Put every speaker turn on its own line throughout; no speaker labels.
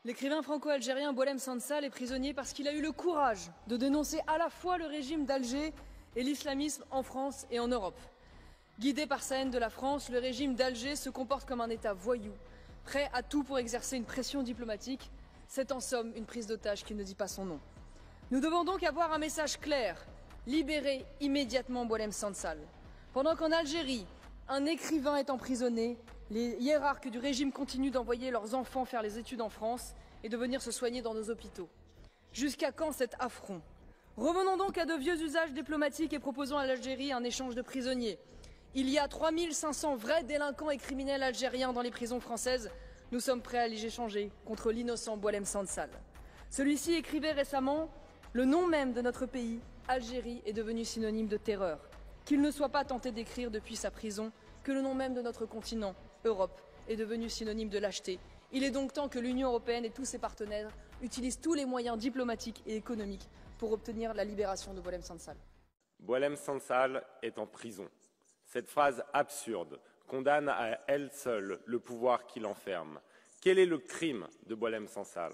L'écrivain franco-algérien Boualem Sansal est prisonnier parce qu'il a eu le courage de dénoncer à la fois le régime d'Alger et l'islamisme en France et en Europe. Guidé par sa haine de la France, le régime d'Alger se comporte comme un État voyou, prêt à tout pour exercer une pression diplomatique. C'est en somme une prise d'otage qui ne dit pas son nom. Nous devons donc avoir un message clair: libérer immédiatement Boualem Sansal. Pendant qu'en Algérie, un écrivain est emprisonné, les hiérarques du régime continuent d'envoyer leurs enfants faire les études en France et de venir se soigner dans nos hôpitaux. Jusqu'à quand cet affront? Revenons donc à de vieux usages diplomatiques et proposons à l'Algérie un échange de prisonniers. Il y a 3500 vrais délinquants et criminels algériens dans les prisons françaises. Nous sommes prêts à les échanger contre l'innocent Boualem Sansal. Celui-ci écrivait récemment: le nom même de notre pays, Algérie, est devenu synonyme de terreur. Qu'il ne soit pas tenté d'écrire depuis sa prison que le nom même de notre continent, Europe, est devenu synonyme de lâcheté. Il est donc temps que l'Union européenne et tous ses partenaires utilisent tous les moyens diplomatiques et économiques pour obtenir la libération de Boualem Sansal.
Boualem Sansal est en prison. Cette phrase absurde condamne à elle seule le pouvoir qui l'enferme. Quel est le crime de Boualem Sansal?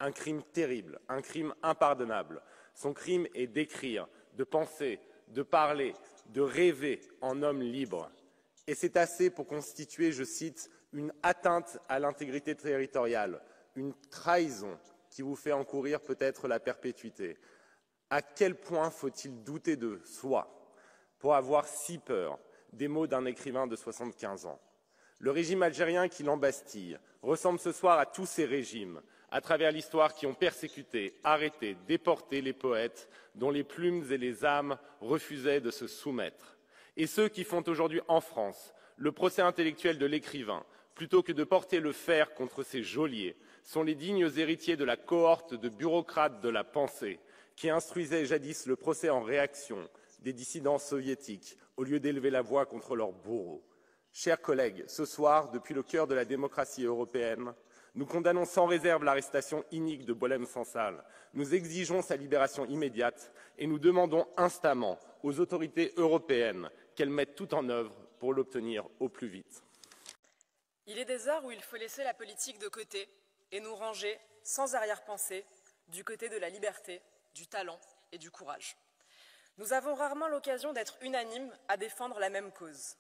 Un crime terrible, un crime impardonnable. Son crime est d'écrire, de penser, de parler, de rêver en homme libre. Et c'est assez pour constituer, je cite, une atteinte à l'intégrité territoriale, une trahison qui vous fait encourir peut-être la perpétuité. À quel point faut-il douter de soi pour avoir si peur des mots d'un écrivain de 75 ans? Le régime algérien qui l'embastille ressemble ce soir à tous ces régimes à travers l'histoire qui ont persécuté, arrêté, déporté les poètes dont les plumes et les âmes refusaient de se soumettre. Et ceux qui font aujourd'hui en France le procès intellectuel de l'écrivain, plutôt que de porter le fer contre ses geôliers, sont les dignes héritiers de la cohorte de bureaucrates de la pensée qui instruisaient jadis le procès en réaction des dissidents soviétiques au lieu d'élever la voix contre leurs bourreaux. Chers collègues, ce soir, depuis le cœur de la démocratie européenne, nous condamnons sans réserve l'arrestation inique de Boualem Sansal. Nous exigeons sa libération immédiate et nous demandons instamment aux autorités européennes qu'elles mettent tout en œuvre pour l'obtenir au plus vite.
Il est des heures où il faut laisser la politique de côté et nous ranger, sans arrière-pensée, du côté de la liberté, du talent et du courage. Nous avons rarement l'occasion d'être unanimes à défendre la même cause.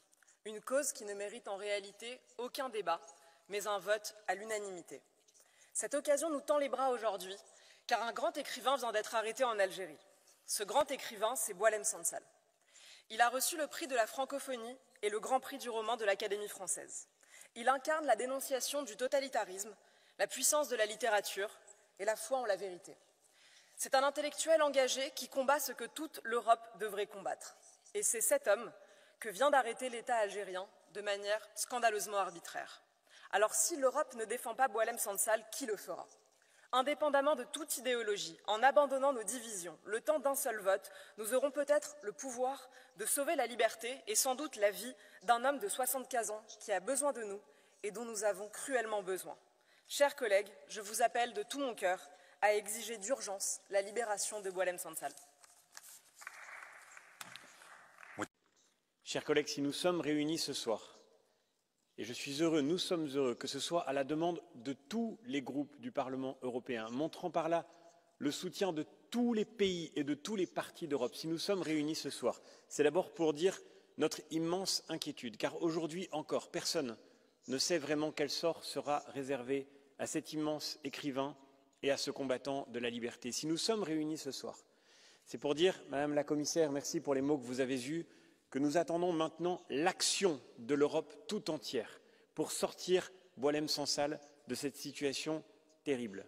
Une cause qui ne mérite en réalité aucun débat, mais un vote à l'unanimité. Cette occasion nous tend les bras aujourd'hui, car un grand écrivain vient d'être arrêté en Algérie. Ce grand écrivain, c'est Boualem Sansal. Il a reçu le prix de la francophonie et le grand prix du roman de l'Académie française. Il incarne la dénonciation du totalitarisme, la puissance de la littérature et la foi en la vérité. C'est un intellectuel engagé qui combat ce que toute l'Europe devrait combattre. Et c'est cet homme que vient d'arrêter l'État algérien de manière scandaleusement arbitraire. Alors si l'Europe ne défend pas Boualem Sansal, qui le fera? Indépendamment de toute idéologie, en abandonnant nos divisions, le temps d'un seul vote, nous aurons peut-être le pouvoir de sauver la liberté et sans doute la vie d'un homme de 75 ans qui a besoin de nous et dont nous avons cruellement besoin. Chers collègues, je vous appelle de tout mon cœur à exiger d'urgence la libération de Boualem Sansal.
Chers collègues, si nous sommes réunis ce soir, et je suis heureux, nous sommes heureux que ce soit à la demande de tous les groupes du Parlement européen, montrant par là le soutien de tous les pays et de tous les partis d'Europe. Si nous sommes réunis ce soir, c'est d'abord pour dire notre immense inquiétude, car aujourd'hui encore, personne ne sait vraiment quel sort sera réservé à cet immense écrivain et à ce combattant de la liberté. Si nous sommes réunis ce soir, c'est pour dire, Madame la Commissaire, merci pour les mots que vous avez eus, que nous attendons maintenant l'action de l'Europe tout entière pour sortir Boualem Sansal de cette situation terrible.